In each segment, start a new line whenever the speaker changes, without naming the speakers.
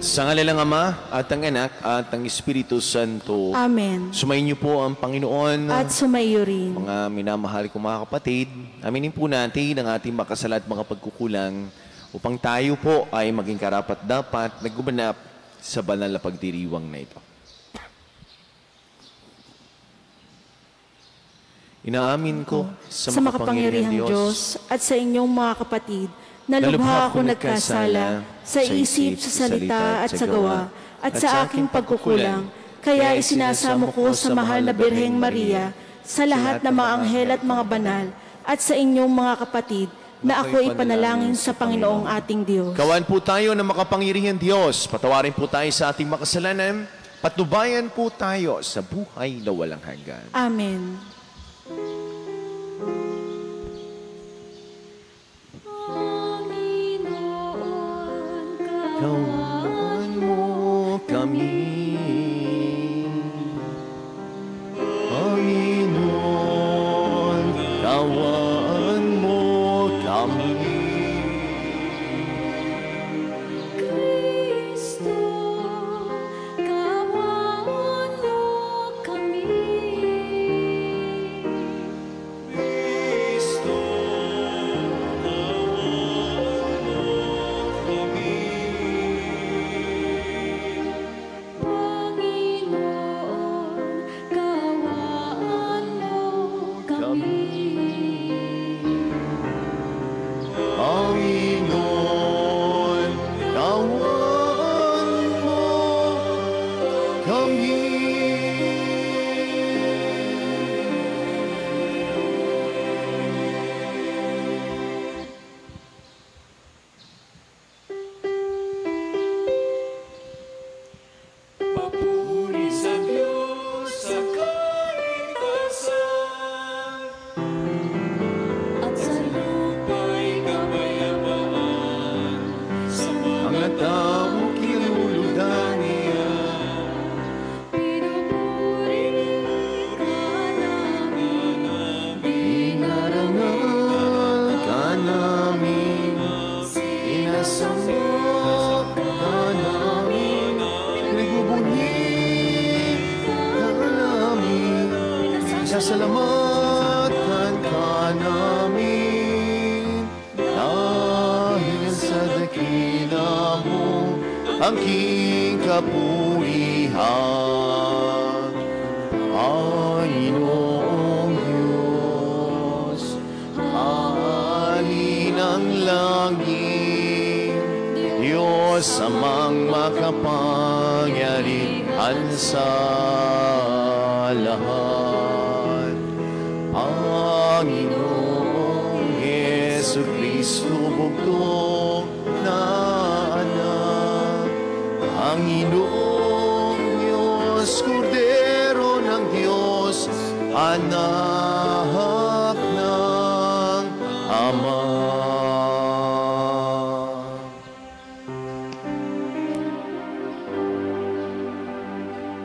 Sa ngalan ng Ama at ng Anak at ng Espiritu Santo.
Amen.
Sumayin niyo po ang Panginoon.
At sumaiyo rin.
Mga minamahal kong mga kapatid, aminin po natin ang ating makasala at mga pagkukulang upang tayo po ay maging karapat-dapat na gumanap sa banal na pagdiriwang na ito. Inaamin ko sa makapangyarihang Diyos
at sa inyong mga kapatid na lubha ako nagkasala sa isip, sa salita at sa gawa at sa aking pagkukulang. Kaya isinasamo ko sa mahal na Birheng Maria, sa lahat ng mga anghel at mga banal, at sa inyong mga kapatid, na ako ipanalangin sa Panginoong ating Diyos.
Kawan po tayo ng makapangyarihang Diyos. Patawarin po tayo sa ating makasalanan. Patnubayan po tayo sa buhay na walang hanggan.
Amen.
Kawan mo kami, Panginoon, kawan mo kami.
Kristo, kawan mo kami.
Kristo,
Panginoon, kawan mo kami.
Panginoon, kawan mo kami.
Papuri sa Diyos sa kaligtasan,
At sa
lupa'y kapayapaan, sa
Mga tao kinulugdan niya,
pinupuri ka namin.
inarangal ka namin, inasambok ka namin, pinagbubunyi ka namin, isasalamatan ka namin, dahil sa dakila mo ang king kapurihan. Panginoong Diyos, hari ng langit, Diyos amang makapangyarihan sa lahat. Panginoong Jesucristo, bugtong na anak, Panginoong Diyos, Kordero ng Diyos, anak ng Ama.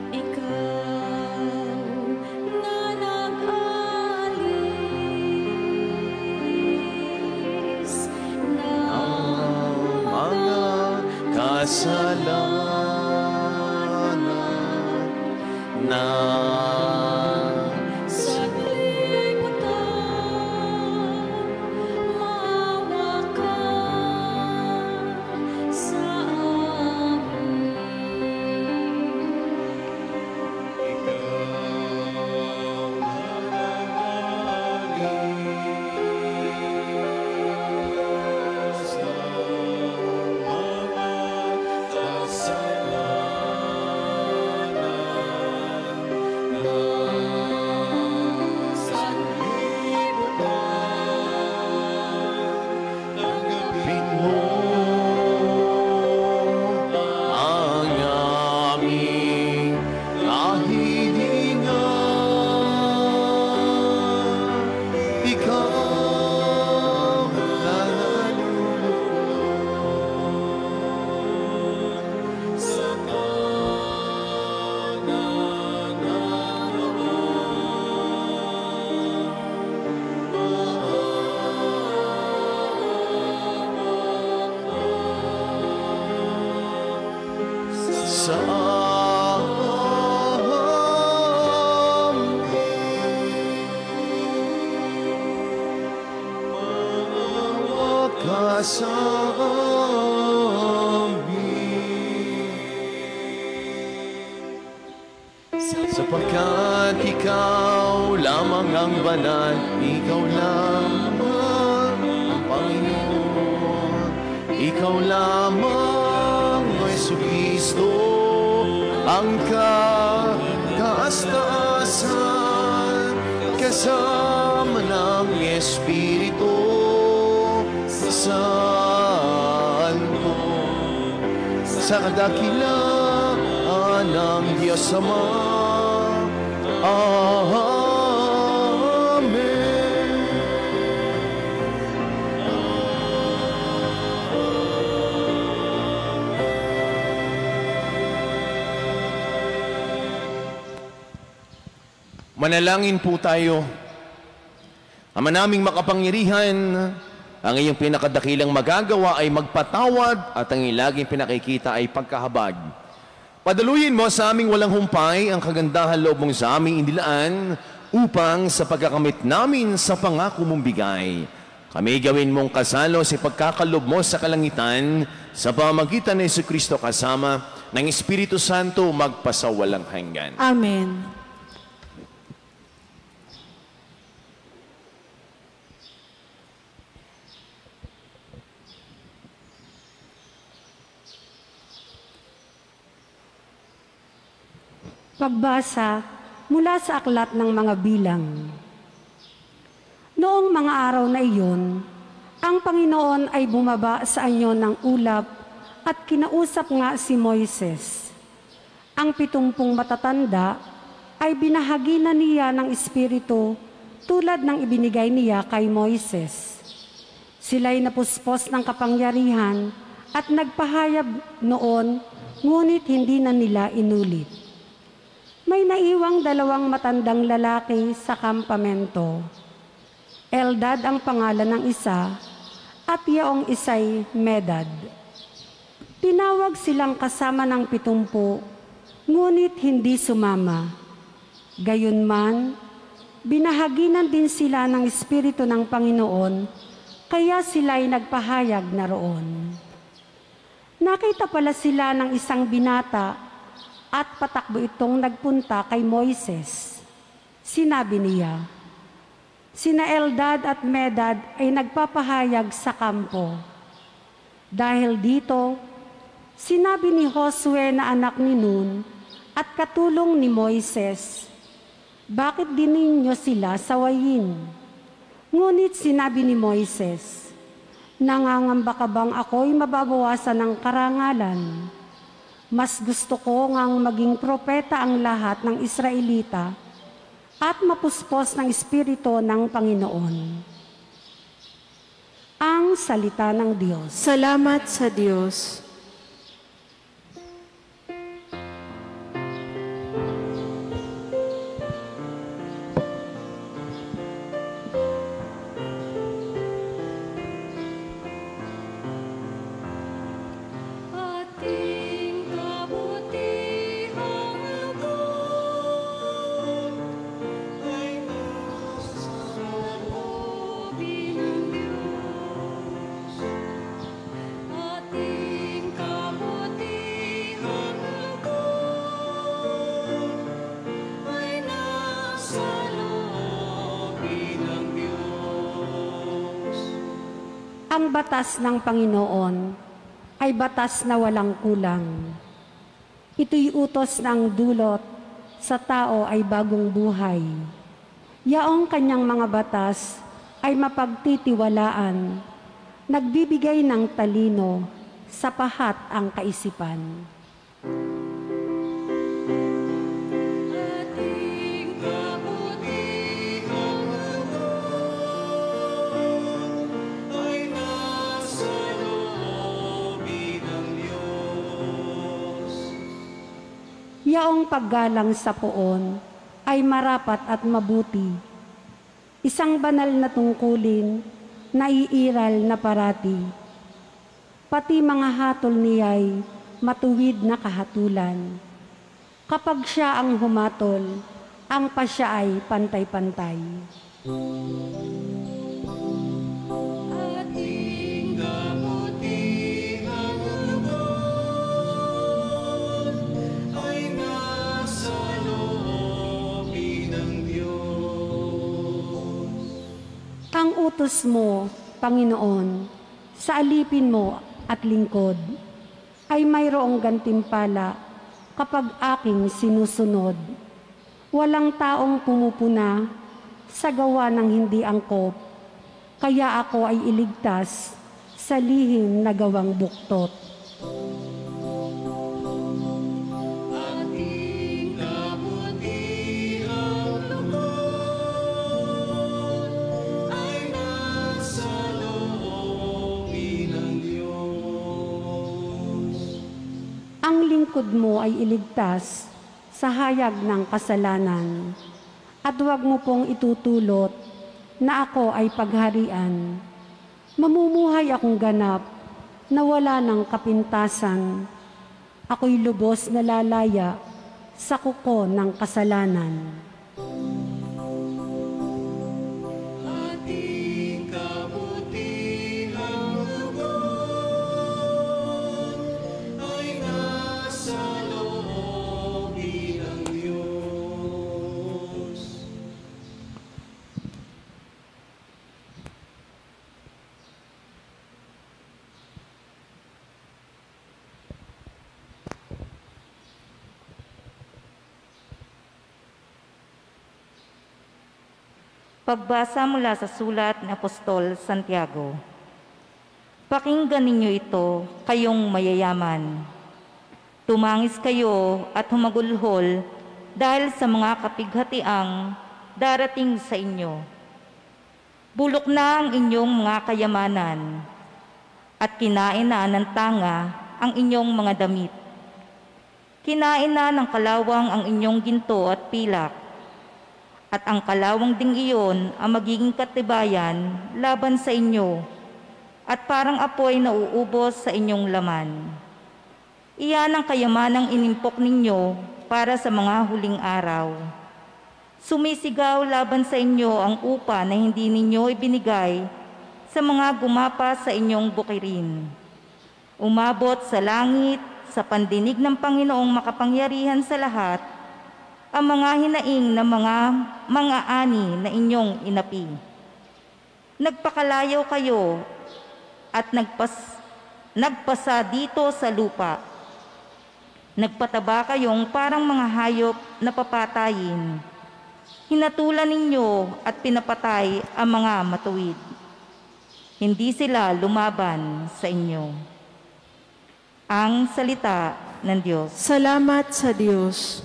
Ikaw na nag-alis ng
Mga kasalanan na
sa liputan, maawa ka sa amin.
sa amin. Maawa ka sa sapagkat ikaw lamang ang banal, ikaw lamang ang Panginoon, ikaw lamang, Jesucristo, ang kataas-taasan, kasama ng Espiritu Santo, sa kadakilaan ng Diyos Ama. Amen. Manalangin po tayo. Ama naming makapangyarihan, ang iyong pinakadakilang magagawa ay magpatawad at ang iyong laging pinakikita ay pagkahabag. Padaluyin mo sa aming walang humpay ang kagandahan loob mong sa aming indilaan upang sa pagkakamit namin sa pangako mong bigay, kami gawin mong kasalo sa pagkakalob mo sa kalangitan sa pamamagitan ni Jesucristo kasama ng Espiritu Santo magpasawalang hanggan.
Amen.
Pagbasa mula sa aklat ng mga bilang. Noong mga araw na iyon, ang Panginoon ay bumaba sa anyo ng ulap at kinausap nga si Moises. Ang 70 matatanda ay binahagi na niya ng Espiritu tulad ng ibinigay niya kay Moises. Sila'y napuspos ng kapangyarihan at nagpahayag noon, ngunit hindi na nila inulit. May naiwang 2 matandang lalaki sa kampamento. Eldad ang pangalan ng isa, at yaong isa'y Medad. Tinawag silang kasama ng 70, ngunit hindi sumama. Gayunman, binahaginan din sila ng Espiritu ng Panginoon, kaya sila'y nagpahayag na roon. Nakita pala sila ng isang binata, at patakbo itong nagpunta kay Moises. Sinabi niya, sina Eldad at Medad ay nagpapahayag sa kampo. Dahil dito, sinabi ni Josue na anak ni Nun at katulong ni Moises, bakit din ninyo sila sawayin? Ngunit sinabi ni Moises, nangangamba ka bang ako'y mababawasan ng karangalan? Mas gusto ko ngang maging propeta ang lahat ng Israelita at mapuspos ng Espiritu ng Panginoon. Ang salita ng Diyos.
Salamat sa Diyos.
Ang batas ng Panginoon ay batas na walang kulang. Ito'y utos ng dulot sa tao ay bagong buhay. Yaong kanyang mga batas ay mapagtitiwalaan, nagbibigay ng talino, sapahat ang kaisipan. Yaong paggalang sa poon ay marapat at mabuti. Isang banal na tungkulin na iiral na parati. Pati mga hatol niya'y matuwid na kahatulan. Kapag siya ang humatol, ang pasya ay pantay-pantay.
Ating
kabutihang loob ay nasa loobin ng Diyos.
Ang utos mo, Panginoon, sa alipin mo at lingkod, ay mayroong gantimpala kapag aking sinusunod. Walang taong pumupuna sa gawa ng hindi angkop, kaya ako ay iligtas sa lihim na gawang buktot.
Ating kabutihang loob ay nasa loobin ng Diyos.
Ang lingkod mo ay iligtas sa hayag ng kasalanan, at huwag mo pong itutulot na ako ay pagharian. Mamumuhay akong ganap na wala ng kapintasan. Ako'y lubos na lalaya sa kuko ng kasalanan.
Ating kabutihang loob ay nasa loobin ng Diyos.
Pagbasa mula sa sulat ni Apostol Santiago. Pakinggan ninyo ito, kayong mayayaman. Tumangis kayo at humagulhol dahil sa mga kapighatiang darating sa inyo. Bulok na ang inyong mga kayamanan at kinain na ng tanga ang inyong mga damit. Kinain na ng kalawang ang inyong ginto at pilak. At ang kalawang ding iyon ang magiging katibayan laban sa inyo, at parang apoy na uubos sa inyong laman. Iyan ang kayamanang inimpok ninyo para sa mga huling araw. Sumisigaw laban sa inyo ang upa na hindi ninyo ibinigay sa mga gumapa sa inyong bukirin. Umabot sa langit, sa pandinig ng Panginoong makapangyarihan sa lahat, ang mga hinaing na mga ani na inyong inapi. Nagpakalayaw kayo at nagpasa dito sa lupa. Nagpataba kayong parang mga hayop na papatayin. Hinatulan ninyo at pinapatay ang mga matuwid. Hindi sila lumaban sa inyo. Ang salita ng Diyos.
Salamat sa Diyos.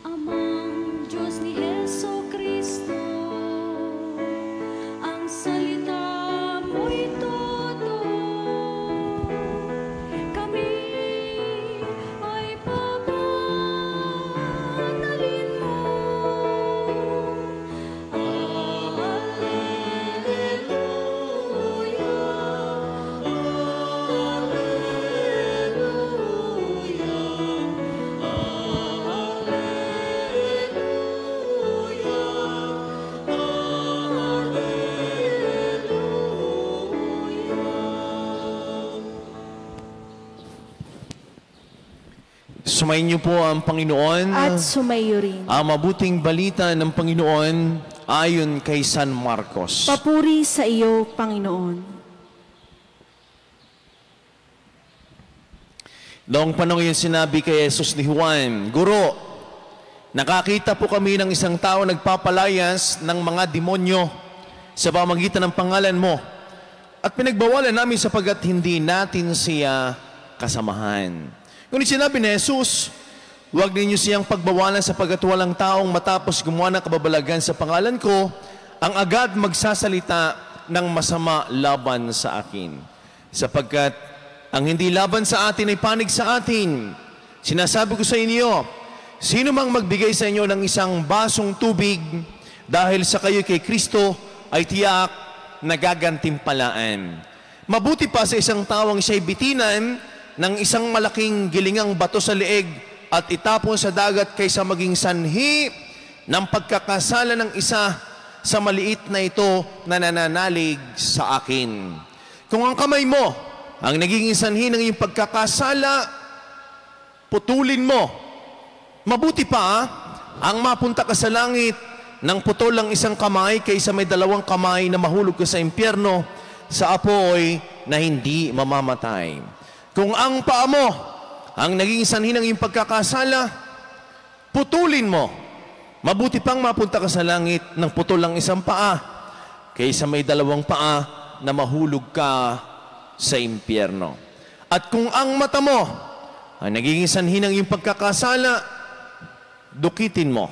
Amang Diyos ni Jesucristo, ang salita mo'y totoo. Kami ay papanalin mo.
Sumayin niyo po ang Panginoon.
At sumayo rin.
Ang mabuting balita ng Panginoon ayon kay San Marcos.
Papuri sa iyo, Panginoon.
Noong panahon yun sinabi kay Jesus ni Juan, Guro, nakakita po kami ng isang tao nagpapalayas ng mga demonyo sa pamagitan ng pangalan mo. At pinagbawalan namin sapagkat hindi natin siya kasamahan. Ngunit sinabi ni Jesus, Huwag ninyo siyang pagbawalan sapagkat walang taong matapos gumawa ng kababalagan sa pangalan ko, ang agad magsasalita ng masama laban sa akin. Sapagkat ang hindi laban sa atin ay panig sa atin. Sinasabi ko sa inyo, sino mang magbigay sa inyo ng isang basong tubig dahil sa kayo kay Kristo ay tiyak na gagantimpalaan. Mabuti pa sa isang tawang siya'y bitinan ng isang malaking gilingang bato sa leeg at itapon sa dagat kaysa maging sanhi ng pagkakasala ng isa sa maliit na ito na nananalig sa akin. Kung ang kamay mo ang nagiging sanhi ng iyong pagkakasala, putulin mo. Mabuti pa ang mapunta ka sa langit ng putol ang isang kamay kaysa may dalawang kamay na mahulog ka sa impyerno sa apoy na hindi mamamatay. Kung ang paa mo ang naging sanhi ng iyong pagkakasala, putulin mo. Mabuti pang mapunta ka sa langit ng putol ang isang paa kaysa may dalawang paa na mahulog ka sa impyerno. At kung ang mata mo ang naging sanhi ng iyong pagkakasala, dukitin mo.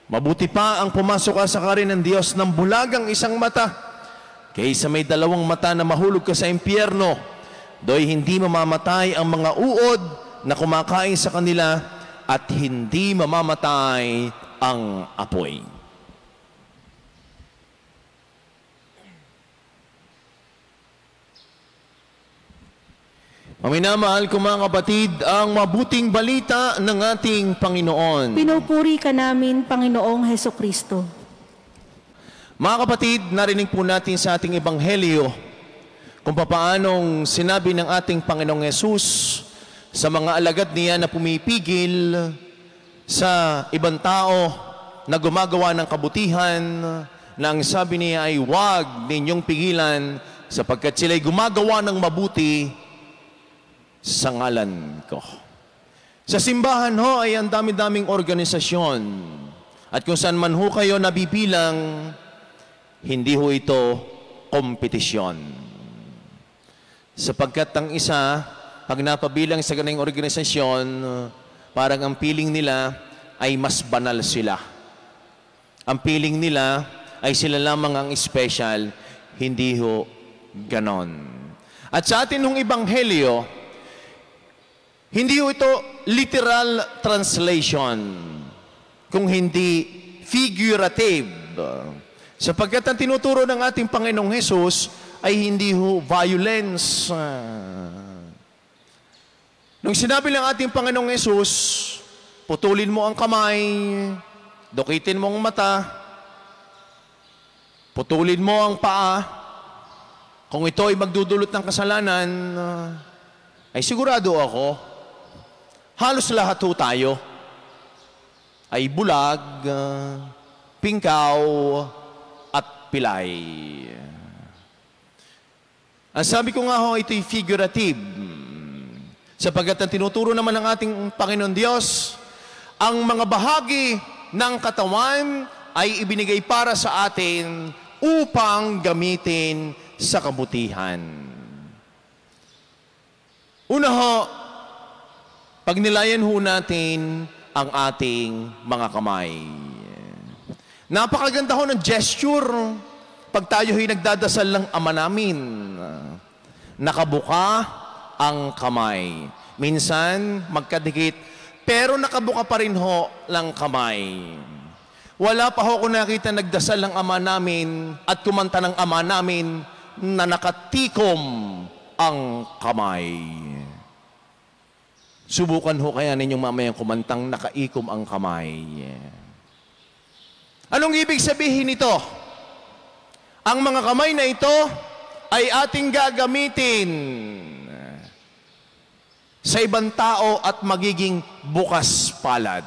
Mabuti pa ang pumasok ka sa karin ng Diyos ng bulagang isang mata kaysa may dalawang mata na mahulog ka sa impyerno, do'y hindi mamamatay ang mga uod na kumakain sa kanila at hindi mamamatay ang apoy. Maminamahal ko mga kapatid, ang mabuting balita ng ating Panginoon.
Pinupuri ka namin, Panginoong Heso Kristo.
Mga kapatid, narinig po natin sa ating Ebanghelyo kung papaanong sinabi ng ating Panginoong Hesus sa mga alagad niya na pumipigil sa ibang tao na gumagawa ng kabutihan, na ang sabi niya ay huwag ninyong pigilan sapagkat sila'y gumagawa ng mabuti sa ngalan ko. Sa simbahan ho ay ang dami-daming organisasyon at kung saan man ho kayo nabibilang, hindi ho ito kompetisyon. Sapagkat ang isa, pag napabilang sa ganang organisasyon, parang ang piling nila ay mas banal sila. Ang piling nila ay sila lamang ang special, hindi ho ganon. At sa atin hong Ebanghelyo, hindi ho ito literal translation, kung hindi figurative. Sapagkat ang tinuturo ng ating Panginoong Hesus ay hindi ho violence. Nung sinabi ng ating Panginoong Hesus, putulin mo ang kamay, dukitin mo ang mata, putulin mo ang paa, kung ito ay magdudulot ng kasalanan, ay sigurado ako, halos lahat ho tayo ay bulag, pingkaw, at pilay. Ang sabi ko nga ho, ito'y figurative. Sapagkat ang tinuturo naman ng ating Panginoon Diyos, ang mga bahagi ng katawan ay ibinigay para sa atin upang gamitin sa kabutihan. Una ho, pagnilayan ho natin ang ating mga kamay. Napakaganda ho ng gesture pag tayo ay nagdadasal ng Ama namin. Nakabuka ang kamay. Minsan, magkadikit, pero nakabuka pa rin ho ng kamay. Wala pa ho kung nakita nagdasal ng Ama namin at kumanta ng Ama namin na nakatikom ang kamay. Subukan ho kaya ninyong mamayang kumantang nakaikom ang kamay. Anong ibig sabihin nito? Ang mga kamay na ito ay ating gagamitin sa ibang tao at magiging bukas palad.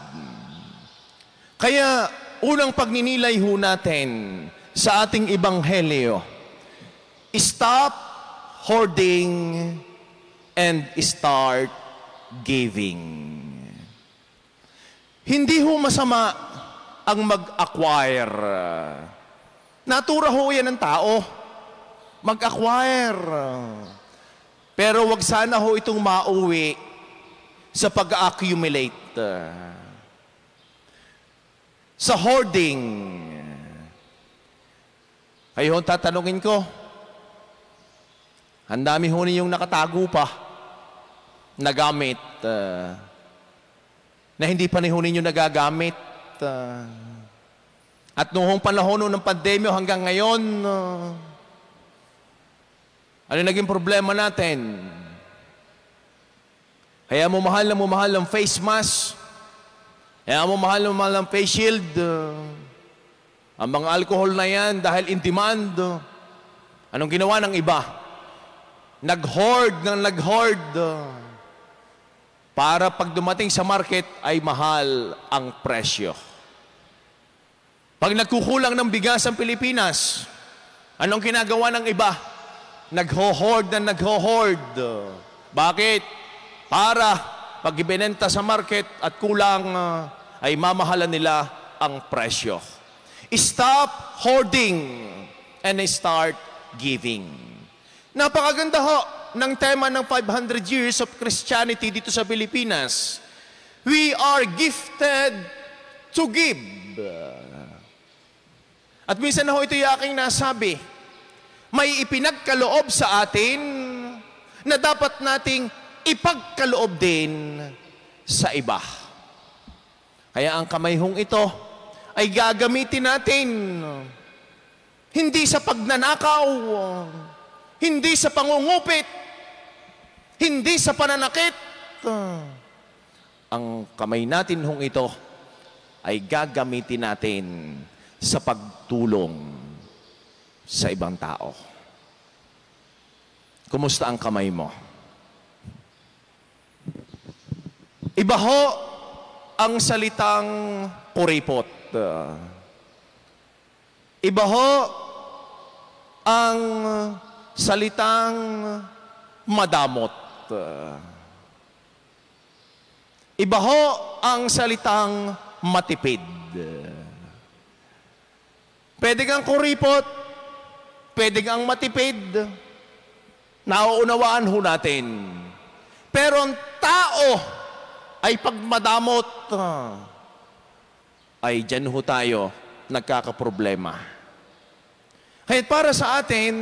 Kaya unang pagninilay ho natin sa ating Ebanghelyo, stop hoarding and start giving. Hindi ho masama ang mag-acquire. Natura ho yan ng tao. Mag-acquire. Pero wag sana ho itong mauwi sa pag-accumulate. Sa hoarding, ayun, tatanungin ko, ang dami ho ninyong nakatago pa na gamit na hindi pa ho ninyo nagagamit. At noong panahon ng pandemya hanggang ngayon, ano naging problema natin? Kaya mo mahal ng face mask, kaya mo mahal ng face shield, ang mga alcohol na yan dahil in demand. Anong ginawa ng iba? Nag-hoard. Para pag dumating sa market ay mahal ang presyo. Pag nagkukulang ng bigas ang Pilipinas, anong ginagawa ng iba? Nag-hoard. Bakit? Para pag ibinenta sa market at kulang, ay mamahalan nila ang presyo. Stop hoarding and start giving. Napakaganda ho ng tema ng 500 years of Christianity dito sa Pilipinas. We are gifted to give. At minsan ho ito yung aking nasabi, may ipinagkaloob sa atin na dapat nating ipagkaloob din sa iba. Kaya ang kamay hong ito ay gagamitin natin hindi sa pagnanakaw, hindi sa pangungupit, hindi sa pananakit. Ang kamay natin hong ito ay gagamitin natin sa pagtulong sa ibang tao. Kumusta ang kamay mo? Iba ho ang salitang kuripot. Iba ho ang salitang madamot. Iba ho ang salitang matipid. Pwede kang kuripot, pwede kang matipid. Nauunawaan ho natin. Pero ang tao ay pagmadamot, ay dyan ho tayo nagkakaproblema. Kaya para sa atin,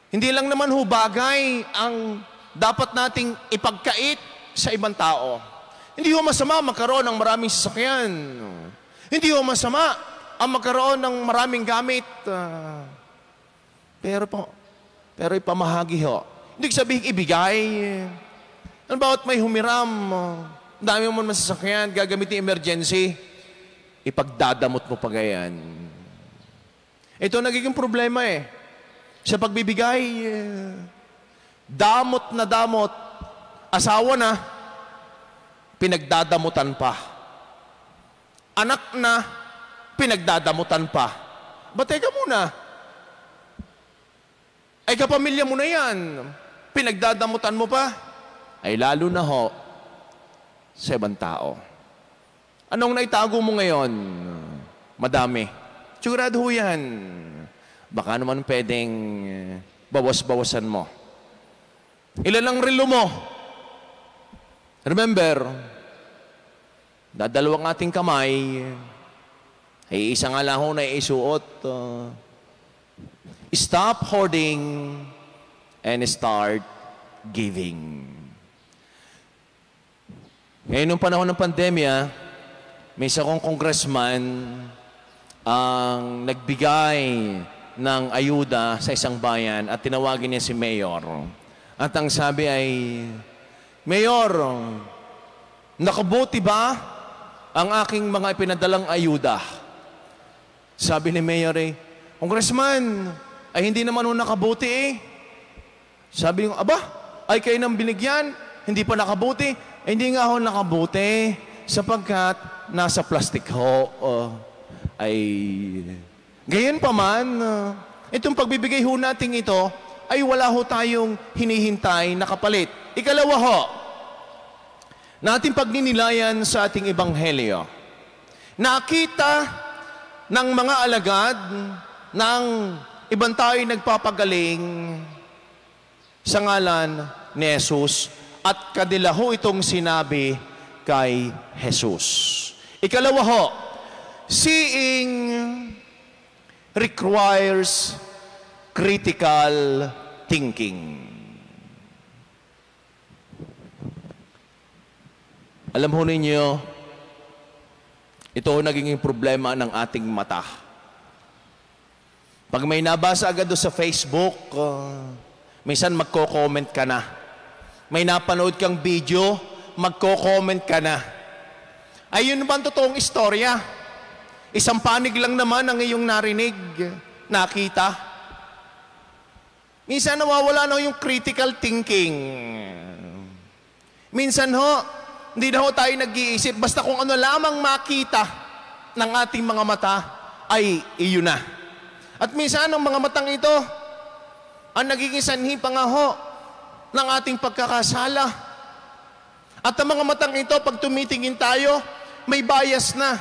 hindi lang naman ho bagay ang dapat nating ipagkait sa ibang tao. Hindi ho masama magkaroon ng maraming sasakyan. Hindi ho masama ang magkaroon ng maraming gamit. Pero ipamahagi ho. Hindi sabihin ibigay. Ano bawat may humiram, dami mo man masasakyan, gagamitin emergency, ipagdadamot mo pa gayan. Ito nagiging problema eh. Sa pagbibigay, damot na damot, asawa na, pinagdadamutan pa. Anak na, pinagdadamutan pa. Ba, teka muna. Ay kapamilya mo na yan, pinagdadamutan mo pa. Ay lalo na ho sa ibang tao. Anong naitago mo ngayon? Madami. Sigurado ho yan. Baka naman pwedeng bawas-bawasan mo. Ilan ang relo mo? Remember, dadalawang ating kamay, ay isa nga lang ho na isuot. Stop hoarding and start giving. Ngayon, nung panahon ng pandemya, may isa kong congressman ang nagbigay ng ayuda sa isang bayan at tinawagin niya si Mayor. At ang sabi ay, Mayor, nakabuti ba ang aking mga ipinadalang ayuda? Sabi ni Mayor Congressman, ay hindi naman ho nakabuti eh. Sabi niyo, aba, ay kayo nang binigyan, hindi pa nakabuti. Hindi nga ho nakabuti sapagkat nasa plastic ho. Ay, gayon pa man, itong pagbibigay ho natin ito, ay wala ho tayong hinihintay na kapalit. Ikalawa ho, nating pagninilayan sa ating ebanghelyo. Nakita ng mga alagad ng ibang tao'y nagpapagaling sa ngalan ni Jesus at kanila ho itong sinabi, kay Jesus. Ikalawa ho, seeing requires critical thinking. Alam ho ninyo, ito naging problema ng ating mata. Pag may nabasa agad doon sa Facebook, minsan magko-comment ka na. May napanood kang video, magko-comment ka na. Ayun ba ang totoong istorya? Isang panig lang naman ang iyong narinig, nakita. Minsan nawawala na yung critical thinking. Minsan ho, hindi na ho tayo nag-iisip. Basta kung ano lamang makita ng ating mga mata, ay iyon na. At minsan ang mga matang ito, ang nagiging sanhi pa nga ho ng ating pagkakasala. At ang mga matang ito, pag tumitingin tayo, may bias na.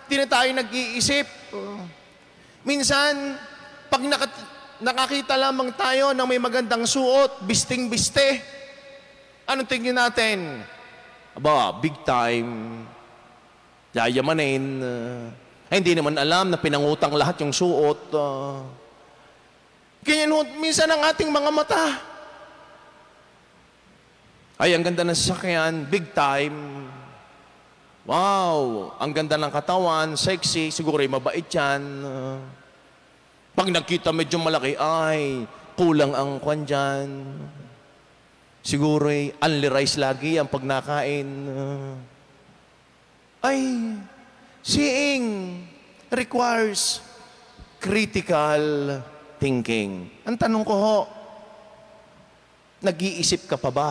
Hindi na tayo nag-iisip. Minsan, pag nakakita lamang tayo ng may magandang suot, bisting-biste, anong tingin natin? Aba, big time, yayamanin. Hindi naman alam na pinangutang lahat yung suot. Ganyan ho, minsan ang ating mga mata. Ay, ang ganda ng sasakyan, big time. Wow, ang ganda ng katawan, sexy, siguro ay mabait yan. Pag nakita medyo malaki, ay, kulang ang kwan dyan. Siguro ay only rice lagi ang pagnakain. Ay, seeing requires critical thinking. Ang tanong ko ho, nag-iisip ka pa ba?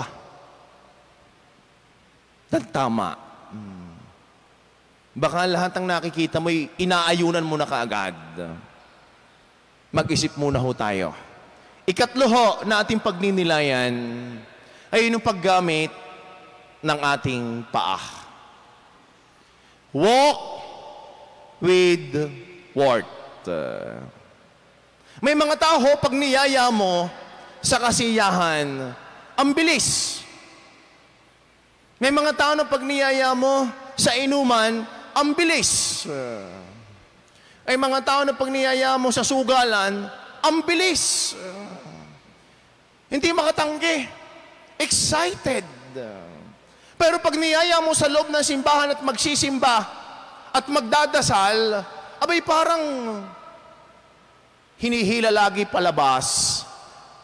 Tama. Baka lahat ng nakikita mo, inaayunan mo na kaagad. Mag-isip muna ho tayo. Ikatlo ho na ating pagninilayan ay yung paggamit ng ating paa. Walk with worth. May mga tao, pag niyaya mo sa kasiyahan, ang bilis. May mga tao na pag niyaya mo sa inuman, ang bilis. Ay mga tao na pag niyaya mo sa sugalan, ang bilis. Hindi makatanggi. Excited. Pero pag niyaya mo sa loob ng simbahan at magsisimba at magdadasal, abay parang hinihila lagi palabas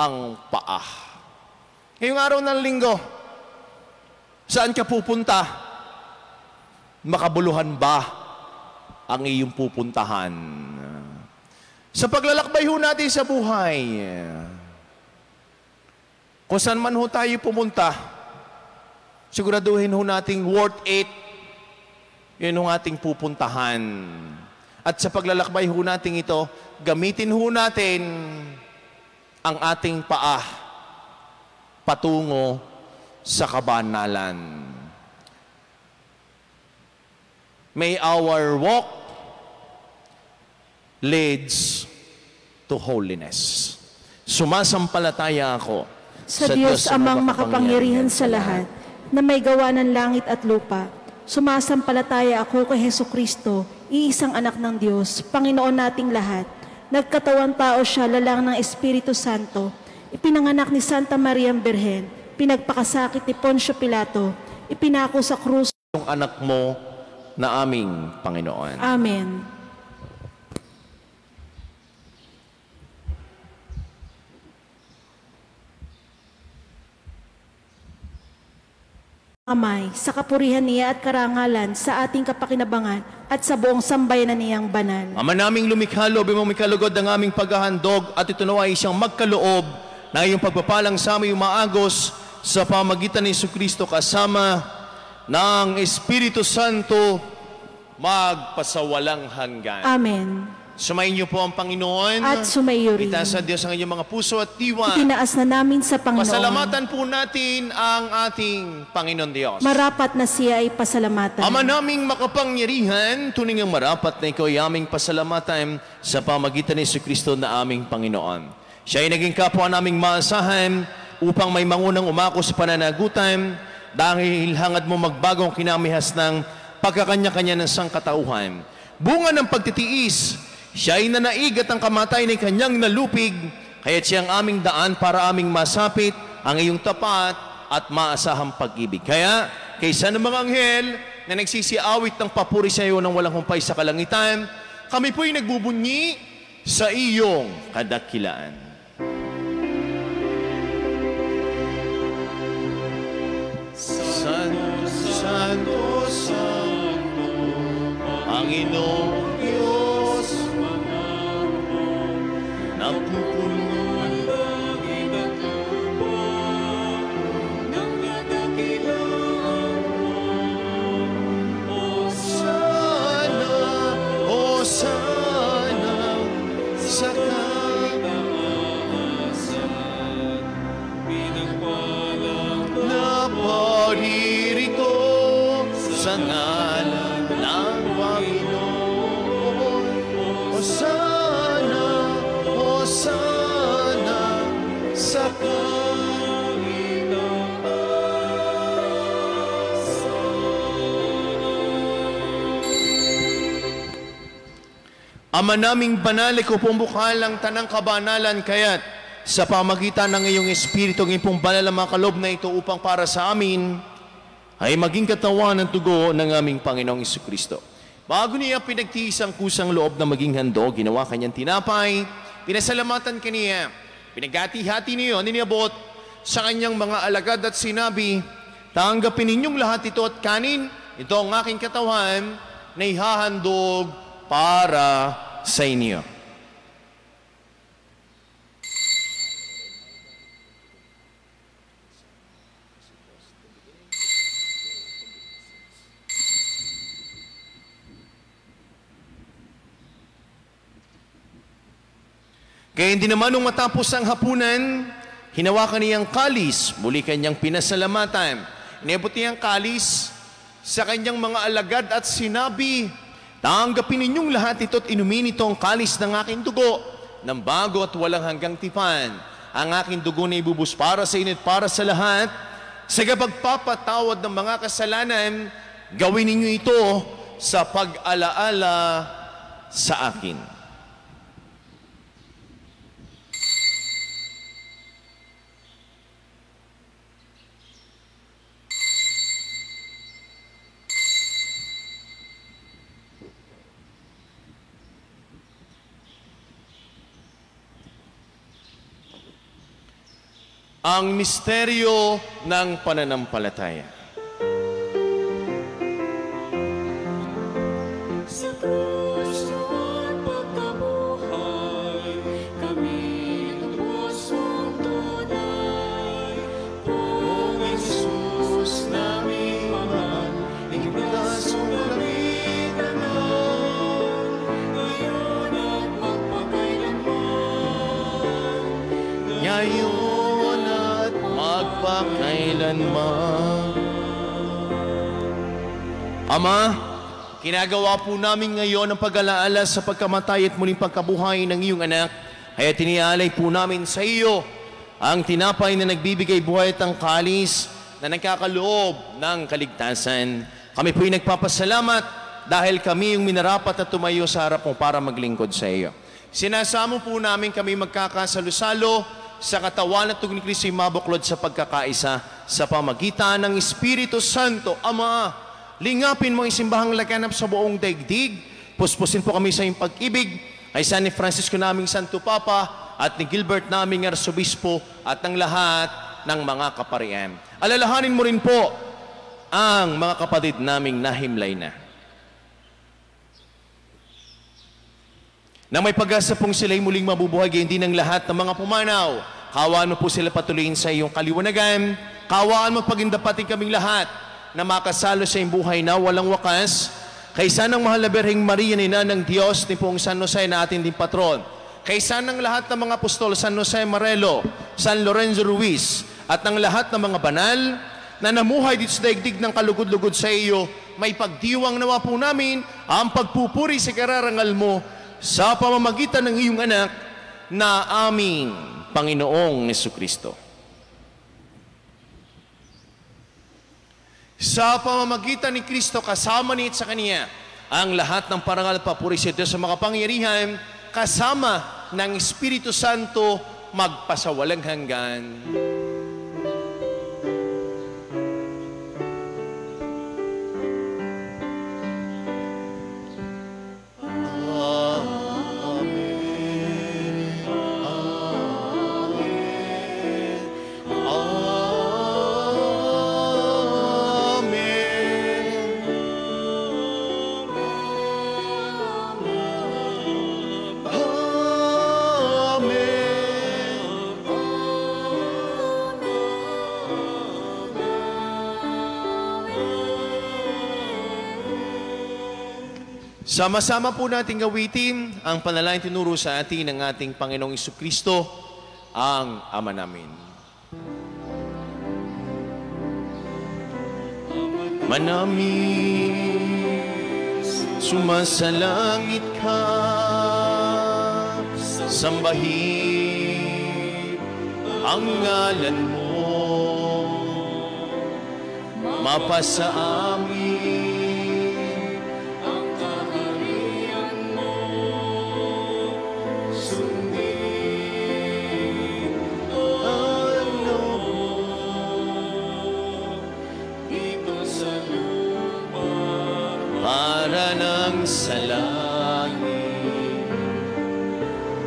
ang paa. Ngayong araw ng linggo, saan ka pupunta? Makabuluhan ba ang iyong pupuntahan? Sa paglalakbay ho natin sa buhay, kung saan man ho tayo pumunta, siguraduhin ho nating worth it, yun ang ating pupuntahan. At sa paglalakbay ho natin ito, gamitin ho natin ang ating paa patungo sa kabanalan. May our walk leads to holiness. Sumasampalataya ako
Sa Diyos amang makapangyarihan sa lahat, na may gawa ng langit at lupa, sumasampalataya ako kay Hesukristo, iisang anak ng Diyos, Panginoon nating lahat. Nagkatawan tao siya, lalang ng Espiritu Santo, ipinanganak ni Santa Maria Birhen, pinagpakasakit ni Poncio Pilato, ipinako sa krus.
Ang anak mo na aming Panginoon.
Amen. Amay, sa kapurihan niya at karangalan, sa ating kapakinabangan at sa buong sambayanan niyang banal.
Ama naming lumikha, loobin mong mikalugod ng aming paghahandog at ito naway siyang magkaloob na iyong pagpapalang sa aming umaagos sa pamagitan ni Jesucristo kasama ng Espiritu Santo magpasawalang hanggan.
Amen.
Sumayin niyo po ang Panginoon.
At sumayo rin.
Itaas sa Diyos ang inyong mga puso at diwa.
Itinaas na namin sa Panginoon.
Pasalamatan po natin ang ating Panginoon Diyos.
Marapat na siya ay pasalamatan.
Ama naming makapangyarihan, tuning ang marapat na ikaw ay aming pasalamatan sa pamagitan ni Jesucristo na aming Panginoon. Siya ay naging kapwa naming maasahan upang may mangunang umako sa pananagutan dahil hangad mo magbagong kinamihas ng pagkakanya-kanya ng sangkatauhan. Bunga ng pagtitiis, siya ay nanaig at ang kamatayan ay kanyang nalupig, kaya't siya ang aming daan para aming masapit ang iyong tapat at maasahang pag-ibig. Kaya, kaysa ng mga anghel na nagsisiawit ng papuri sa iyo ng walang humpay sa kalangitan, kami po'y nagbubunyi sa iyong kadakilaan. Santo, Santo, Santo, Panginoong Diyos, napupuno ang langit at lupa ng kadakilaan mo. O sana, sa kataasan, pinagpalang na paririto sa ngalan ng Panginoon. O sana, sa Ama naming banal, ikaw pong bukal ang tanang kabanalan, kaya't sa pamagitan ng iyong Espiritu, ng iyong banal na mga kaloob na ito upang para sa amin, ay maging katawan ng tugo ng aming Panginoong Jesucristo. Bago niya pinagtiis ang kusang loob na maging handog, ginawa kanyang tinapay, pinasalamatan kaniya, pinagati-hati niyo, niniabot sa kanyang mga alagad at sinabi, tanggapin ninyong lahat ito at kanin, ito ang aking katawan na ihahandog para sa inyo. Kaya hindi naman nung matapos ang hapunan, hinawakan niyang kalis, muli kanyang pinasalamatan. Inabot niyang kalis sa kanyang mga alagad at sinabi, tanggapin ninyong lahat ito at inumin itong kalis ng aking dugo, ng bago at walang hanggang tipan. Ang aking dugo na ibubus para sa inyo at para sa lahat. Sa pagpapatawad ng mga kasalanan, gawin ninyo ito sa pag-alaala sa akin. Ang misteryo ng pananampalataya.
Sa krus at pagkabuhay, kami lubos mong tunay. Pong Jesus naming mahal, iligtas mo kami naman, ngayon at magpakailanman.
Ngayon magpakailanman. Ama, ginagawa po namin ngayon ang pag-alaala sa pagkamatay at muling pagkabuhay ng iyong anak. Kaya tinialay po namin sa iyo ang tinapay na nagbibigay buhay at ang kalis na nagkakaloob ng kaligtasan. Kami po'y nagpapasalamat dahil kami yung minarapat at tumayo sa harap mo para maglingkod sa iyo. Sinasamo po namin kami magkakasalo-salo sa katawan at tugon ni Kristo ay mabuklod sa pagkakaisa sa pamagitan ng Espiritu Santo. Ama, lingapin mo ang simbahang laganap sa buong daigdig. Puspusin po kami sa iyong pag-ibig ay San Francisco naming Santo Papa at ni Gilbert naming Arsobispo at ng lahat ng mga kaparian. Alalahanin mo rin po ang mga kapatid naming nahimlay na. Na may pag-asa pong sila'y muling mabubuhay, hindi ng lahat ng mga pumanaw. Kawaan mo po sila patuloyin sa iyong kaliwanagan. Kawaan mo pagindapatin kaming lahat na makasalo sa iyong buhay na walang wakas. Kaysa ng mahal na Birheng Maria, Ina ng Diyos, ni pong San Jose na ating din patron. Kaysa ng lahat ng mga apostol, San Jose Marelo, San Lorenzo Ruiz, at ng lahat ng mga banal na namuhay dito sa daigdig ng kalugod-lugod sa iyo, may pagdiwang nawa po namin ang pagpupuri sa kararangal mo sa pamamagitan ng iyong anak na aming Panginoong Jesucristo. Sa pamamagitan ni Kristo, kasama niya at sa Kanya, ang lahat ng parangal at papuri sa Diyos sa makapangyarihan, kasama ng Espiritu Santo, magpasawalang hanggan. Sama-sama po natin gawitin ang panalangin tinuro sa atin ng ating Panginoong Jesucristo, ang Ama namin. Ama namin, sumasalangit ka, sambahin ang ngalan mo, mapasa amin para ng sa langit.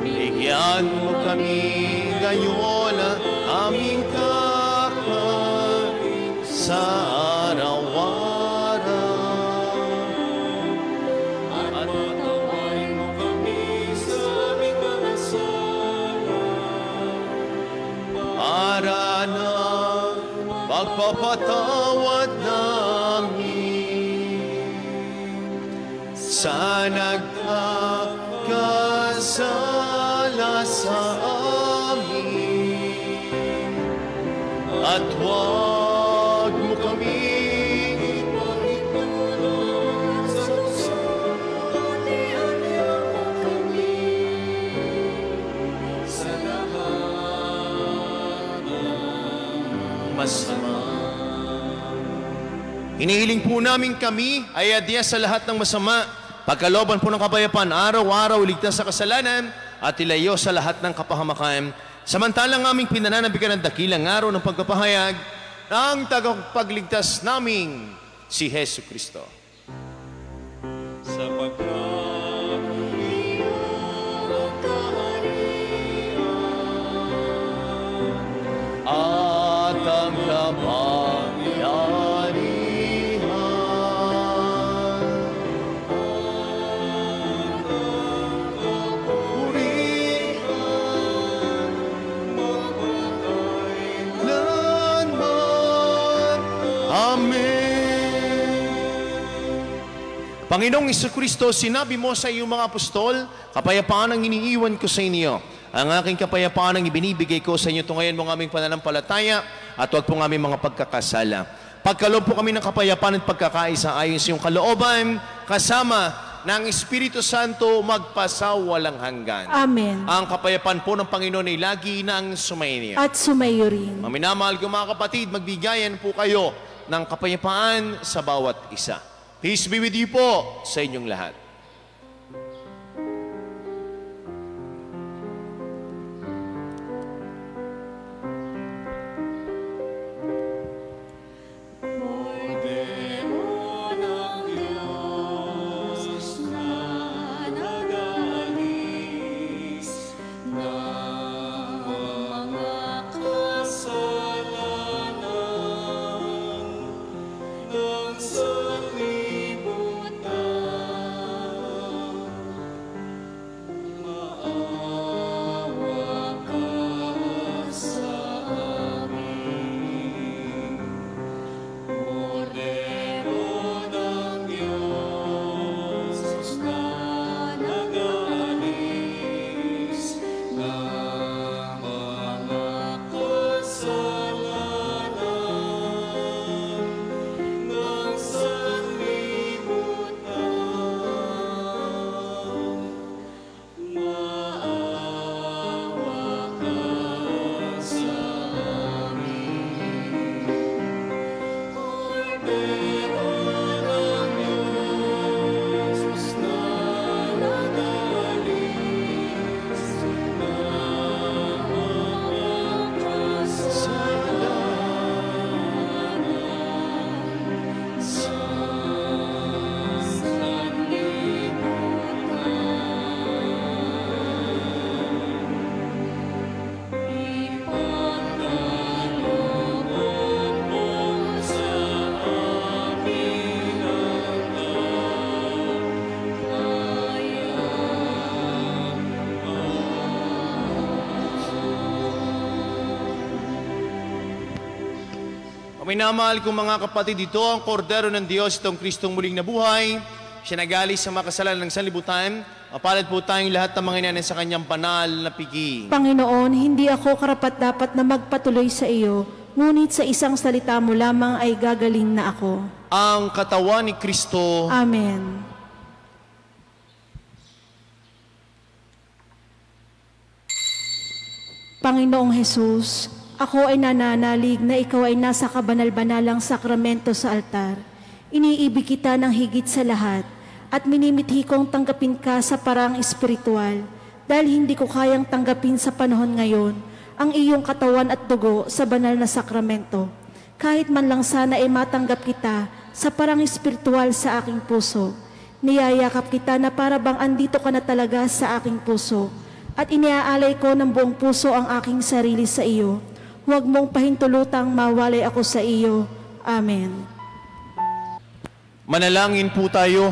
Bigyan mo kami ngayon ang aming kakain sa araw-araw. At patawarin mo kami sa aming kasalanan para ng pagpapatawad namin sa nagkakasala sa amin, at huwag mo kami ipahintulot sa kundi anihan mo kami sa lahat ng masama. Hinihiling po namin kami ay adya sa lahat ng masama, pagkalooban po ng kapayapaan, araw-araw iligtas sa kasalanan at ilayo sa lahat ng kapahamakan. Samantalang aming pinananabikan ng dakilang araw ng pagpapahayag ng tagapagligtas naming si Hesu Kristo.
Sapagkat iyong ang kaharian
At ang Panginoong Jesucristo, sinabi mo sa iyong mga apostol, kapayapaan ang iniiwan ko sa inyo. Ang aking kapayapaan ang ibinibigay ko sa inyo. Tungayan mo ang aming pananampalataya at huwag po ang aming mga pagkakasala. Pagkaloob po kami ng kapayapaan at pagkakaisa ayon sa iyong kalooban, kasama ng Espiritu Santo magpasawalang hanggan.
Amen.
Ang kapayapaan po ng Panginoon ay lagi nang sumainyo.
At sumayo rin.
Maminamahal ko mga kapatid, magbigayan po kayo ng kapayapaan sa bawat isa. Peace be with you po sa inyong lahat. Minamahal kong mga kapatid, ito ang kordero ng Diyos, itong Kristong muling nabuhay. Siya nagalis sa mga kasalanan ng sanlibutan. Mapalad po tayong lahat ng mga inanin sa kanyang banal na pigi.
Panginoon, hindi ako karapat-dapat na magpatuloy sa iyo, ngunit sa isang salita mo lamang ay gagaling na ako.
Ang katawan ni Kristo.
Amen. Panginoong Hesus, ako ay nananalig na ikaw ay nasa kabanal-banalang sakramento sa altar. Iniibig kita ng higit sa lahat at minimithi kong tanggapin ka sa parang espiritual dahil hindi ko kayang tanggapin sa panahon ngayon ang iyong katawan at dugo sa banal na sakramento. Kahit man lang sana ay matanggap kita sa parang espiritual sa aking puso. Niyayakap kita na para bang andito ka na talaga sa aking puso at iniaalay ko ng buong puso ang aking sarili sa iyo. Huwag mong pahintulutang mawalay ako sa iyo. Amen.
Manalangin po tayo.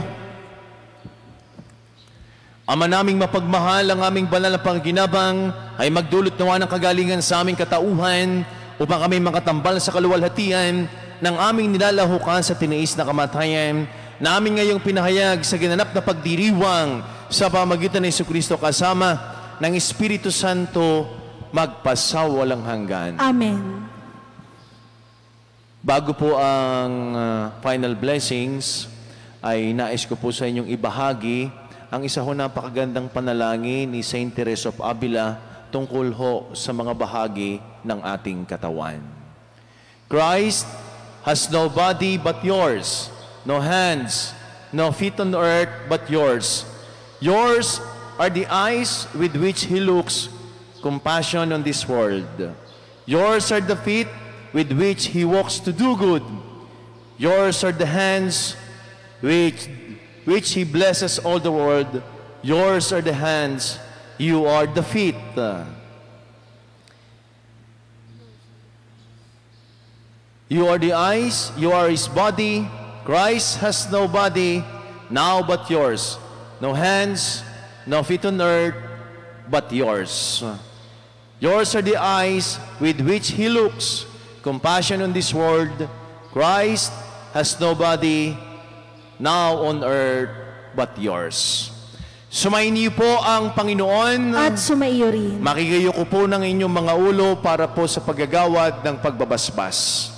Ama naming mapagmahal, ang aming banal na pangginabang ay magdulot nawa ng kagalingan sa aming katauhan upang kami makatambal sa kaluwalhatian ng aming nilalahukan sa tiniis na kamatayan na aming ngayong pinahayag sa ginanap na pagdiriwang sa pamagitan ng Jesucristo kasama ng Espiritu Santo magpasawalang hanggan.
Amen.
Bago po ang final blessings, ay nais ko po sa inyong ibahagi ang isa ho napakagandang panalangin ni Saint Teresa of Avila tungkol ho sa mga bahagi ng ating katawan. Christ has no body but yours, no hands, no feet on earth but yours. Yours are the eyes with which He looks compassion on this world. Yours are the feet with which He walks to do good. Yours are the hands which He blesses all the world. Yours are the hands, you are the feet. You are the eyes, you are His body. Christ has no body now but yours. No hands, no feet on earth but yours. Yours are the eyes with which He looks compassion on this world. Christ has no body now on earth but yours. Sumainyo po ang Panginoon.
At sumaiyo rin.
Makigayo ko po ng inyong mga ulo para po sa paggagawad ng pagbabasbas.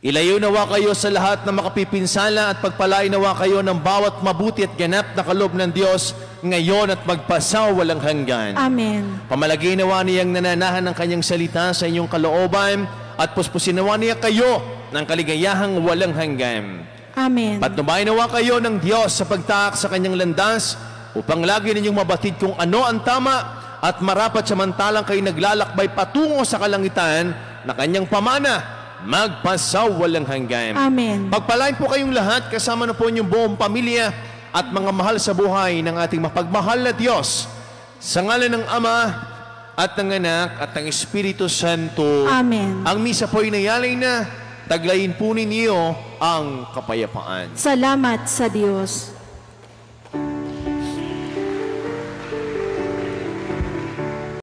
Ilayo nawa kayo sa lahat na makapipinsala at pagpalain nawa kayo ng bawat mabuti at ganap na kaloob ng Diyos ngayon at magpasawalang hanggan.
Amen.
Pamalagay nawa niyang nananahan ng kanyang salita sa inyong kalooban at puspusin nawa niya kayo ng kaligayahang walang hanggan.
Amen.
Patnubayan nawa kayo ng Diyos sa pagtaak sa kanyang landas upang lagi ninyong mabatid kung ano ang tama at marapat samantalang kayo naglalakbay patungo sa kalangitan na kanyang pamana magpasawalang hanggan.
Amen.
Pagpalain po kayong lahat kasama na po inyong buong pamilya at mga mahal sa buhay ng ating mapagmahal na Diyos sa ngalan ng Ama at ng Anak at ng Espiritu Santo.
Amen.
Ang misa po ay nayalay na. Taglayin po ninyo ang kapayapaan.
Salamat sa Diyos.